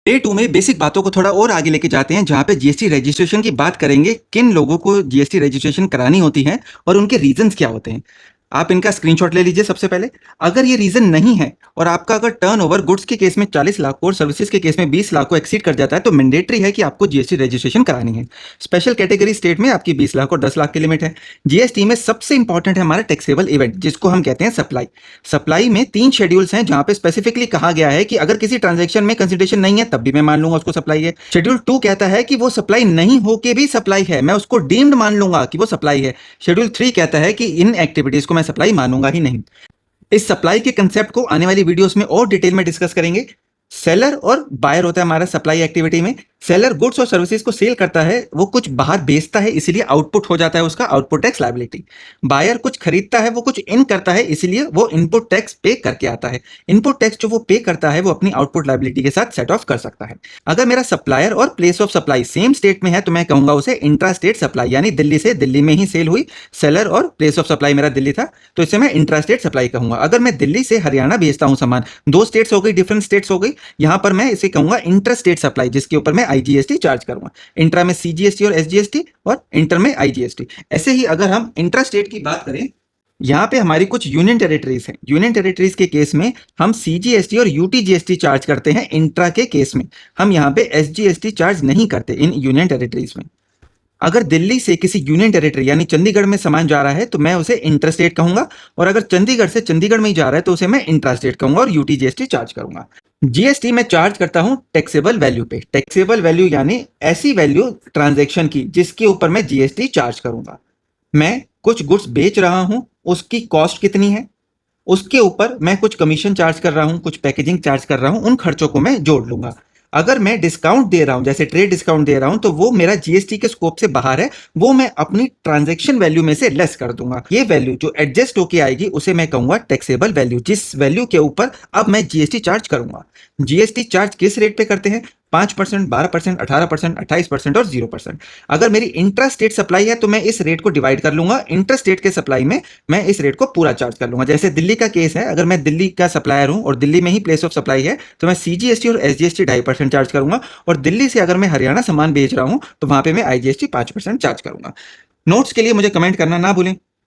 Day 2 में basic बातों को थोड़ा और आगे लेके जाते हैं, जहाँ पे जीएसटी रजिस्ट्रेशन की बात करेंगे, किन लोगों को जीएसटी रजिस्ट्रेशन करानी होती है और उनके रीजंस क्या होते हैं। आप इनका स्क्रीनशॉट ले लीजिए सबसे पहले। अगर ये रीजन नहीं है और आपका अगर टर्नओवर गुड्स के केस में 40 लाख को और सर्विसेज के केस में 20 लाख को एक्सीड कर जाता है, तो मैंडेटरी है कि आपको जीएसटी रजिस्ट्रेशन करानी है। स्पेशल कैटेगरी स्टेट में आपकी 20 लाख और 10 लाख की लिमिट है। जीएसटी में सबसे इंपॉर्टेंट है हमारा टैक्सेबल इवेंट, जिसको हम कहते हैं सप्लाई। सप्लाई में 3 शेड्यूल्स हैं, जहां पे स्पेसिफिकली कहा गया है कि अगर किसी ट्रांजैक्शन में कंसिडरेशन नहीं है, तब भी मैं मान लूंगा उसको सप्लाई है। शेड्यूल 2 कहता है कि वो सप्लाई नहीं होके भी सप्लाई है, मैं उसको डीम्ड मान लूंगा कि वो सप्लाई है। शेड्यूल 3 कहता है कि इन एक्टिविटीज को मैं सप्लाई मानूंगा ही नहीं। इस सप्लाई के कंसेप्ट को आने वाली वीडियोस में और डिटेल में डिस्कस करेंगे। सेलर और बायर होता है हमारा सप्लाई एक्टिविटी में। सेलर गुड्स और सर्विसेज को सेल करता है, वो कुछ बाहर बेचता है, इसीलिए आउटपुट हो जाता है उसका आउटपुट टैक्स लायबिलिटी। बायर कुछ खरीदता है, वो कुछ इन करता है, इसीलिए वो इनपुट टैक्स पे करके आता है। इनपुट टैक्स जो वो पे करता है, वो अपनी आउटपुट लायबिलिटी के साथ सेट ऑफ कर सकता है। अगर मेरा सप्लायर और place of supply same state में है, तो मैं कहूंगा उसे इंट्रा स्टेट सप्लाई, यानी दिल्ली से दिल्ली में ही सेल हुई। सेलर और प्लेस ऑफ सप्लाई मेरा दिल्ली था, तो इसे मैं इंट्रा स्टेट सप्लाई कहूंगा। अगर मैं दिल्ली से हरियाणा भेजता हूं सामान, 2 स्टेट्स हो गई, डिफरेंट स्टेट्स हो गई, यहां पर मैं इसे कहूंगा इंटर स्टेट सप्लाई, जिसके ऊपर मैं आईजीएसटी चार्ज करूंगा। इंट्रा में सीजीएसटी और एसजीएसटी और इंटर में आईजीएसटी। ऐसे ही अगर हम इंट्रा स्टेट की बात करें, यहाँ पे हमारी कुछ यूनियन टेरिटरीज हैं। यूनियन टेरिटरीज के केस में हम सीजीएसटी और यूटीजीएसटी चार्ज करते हैं। इंट्रा के केस में हम यहाँ पे एसजीएसटी चार्ज नहीं करते इन यूनियन टेरिटरीज में। अगर दिल्ली से किसी यूनियन टेरिटरी यानी चंडीगढ़ में सामान जा रहा है, तो मैं उसे इंटर स्टेट कहूंगा, और अगर चंडीगढ़ से चंडीगढ़ में ही जा रहा है, तो उसे मैं इंट्रा स्टेट कहूंगा और यूटीजीएसटी चार्ज करूंगा। जीएसटी में चार्ज करता हूं टैक्सेबल वैल्यू पे। टैक्सेबल वैल्यू यानी ऐसी वैल्यू ट्रांजैक्शन की जिसके ऊपर मैं जीएसटी चार्ज करूंगा। मैं कुछ गुड्स बेच रहा हूं, उसकी कॉस्ट कितनी है, उसके ऊपर मैं कुछ कमीशन चार्ज कर रहा हूं, कुछ पैकेजिंग चार्ज कर रहा हूं, उन खर्चों को मैं जोड़ लूंगा। अगर मैं डिस्काउंट दे रहा हूं, जैसे ट्रेड डिस्काउंट दे रहा हूं, तो वो मेरा जीएसटी के स्कोप से बाहर है, वो मैं अपनी ट्रांजैक्शन वैल्यू में से लेस कर दूंगा। ये वैल्यू जो एडजस्ट होके आएगी, उसे मैं कहूंगा टैक्सेबल वैल्यू, जिस वैल्यू के ऊपर अब मैं जीएसटी चार्ज करूंगा। जीएसटी चार्ज किस रेट पे करते हैं? 5%, 12%, 18%, 28% और 0%। अगर मेरी इंट्रा स्टेट सप्लाई है, तो मैं इस रेट को डिवाइड कर लूंगा। इंटर स्टेट के सप्लाई में मैं इस रेट को पूरा चार्ज कर लूंगा। जैसे दिल्ली का केस है, अगर मैं दिल्ली का सप्लायर हूं और दिल्ली में ही प्लेस ऑफ सप्लाई है, तो मैं सीजीएसटी और एसजीएसटी 2.5% चार्ज करूंगा। और दिल्ली से अगर मैं हरियाणा सामान बेच रहा हूं, तो वहां पे मैं आईजीएसटी 5% चार्ज करूंगा। नोट्स के लिए मुझे कमेंट करना ना भूलें।